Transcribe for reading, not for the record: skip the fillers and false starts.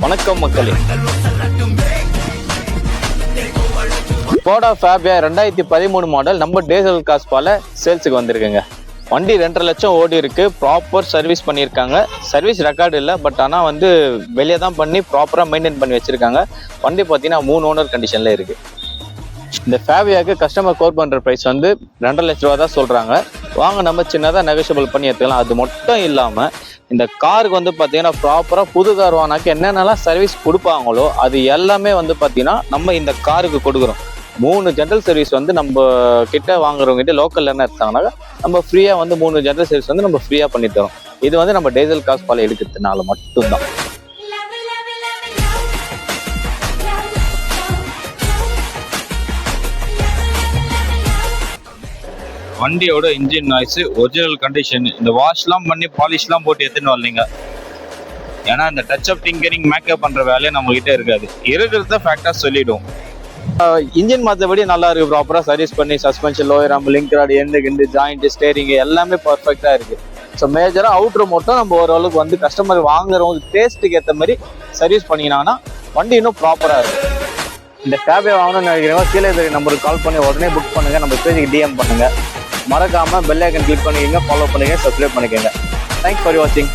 வணக்கம் மக்களே. Skoda Fabia 2013 model நம்ம டீசல் காஸ்பால சேல்ஸுக்கு வந்திருக்குங்க. வண்டி 2.5 லட்சம் ஓடி இருக்கு. ப்ராப்பர் சர்வீஸ் பண்ணியிருக்காங்க. சர்வீஸ் ரெக்கார்டு இல்லை, பட் ஆனால் வந்து வெளியே தான் பண்ணி ப்ராப்பராக மெயின்டைன் பண்ணி வச்சிருக்காங்க. வண்டி பார்த்தீங்கன்னா 3 ஓனர் கண்டிஷன்ல இருக்கு. இந்த ஃபேபியாவுக்கு கஸ்டமர் கோட் பண்ணுற ப்ரைஸ் வந்து 2.5 லட்ச ரூபா தான் சொல்கிறாங்க. வாங்க நம்ம சின்னதாக நெகோஷியபிள் பண்ணி எடுத்துக்கலாம். அது மட்டும் இல்லாமல் இந்த காருக்கு வந்து பார்த்தீங்கன்னா ப்ராப்பராக புது கார் வாங்கினாக்க என்னென்னலாம் சர்வீஸ் கொடுப்பாங்களோ அது எல்லாமே வந்து பார்த்தீங்கன்னா நம்ம இந்த காருக்கு கொடுக்குறோம். 3 ஜென்ரல் சர்வீஸ் வந்து நம்ம கிட்ட வாங்குறவங்ககிட்ட லோக்கல்ல என்ன எடுத்தாங்கன்னாக்கா நம்ம ஃப்ரீயாக வந்து 3 ஜென்ரல் சர்வீஸ் வந்து நம்ம ஃப்ரீயாக பண்ணி தரோம். இது வந்து நம்ம டீசல் காஸ்பால எடுக்கிறதுனால மட்டும்தான். வண்டியோட இன்ஜின் நாய்ஸ் ஒரிஜினல் கண்டிஷன். இந்த வாஷ்லாம் பண்ணி பாலிஷ்லாம் போட்டு எடுத்துன்னு வரலைங்க. ஏன்னா இந்த டச் அப் டிங்கரிங் மேக்கப் பண்ற வேலையை நம்ம கிட்ட இருக்காது. இருக்கிறத ஃபேக்டா சொல்லிடும். இன்ஜின் மற்றபடி நல்லா இருக்கு. ப்ராப்பரா சர்வீஸ் பண்ணி suspension, lower arm, link rod, end joint, steering எல்லாமே பர்ஃபெக்டா இருக்கு. ஸோ மேஜரா அவுட்ரு மட்டும் நம்ம ஓரளவுக்கு வந்து கஸ்டமர் வாங்குறவங்க டேஸ்ட்டுக்கு ஏற்ற மாதிரி சர்வீஸ் பண்ணிக்கினாங்கன்னா வண்டி இன்னும் ப்ராப்பரா இருக்கு. இந்த ஃபேபியா வாங்கணும்னு நினைக்கிறவங்க கீழே இருக்கிற நம்பருக்கு கால் பண்ணி உடனே புக் பண்ணுங்க. நம்ம பேஜுக்கு டிஎம் பண்ணுங்க. மறக்காம பெல் ஐக்கன் கிளிக் பண்ணிக்கங்க, ஃபாலோ பண்ணுங்க, சப்ஸ்கிரைப் பண்ணிக்கங்க. தேங்க்ஸ் ஃபார் வாட்சிங்.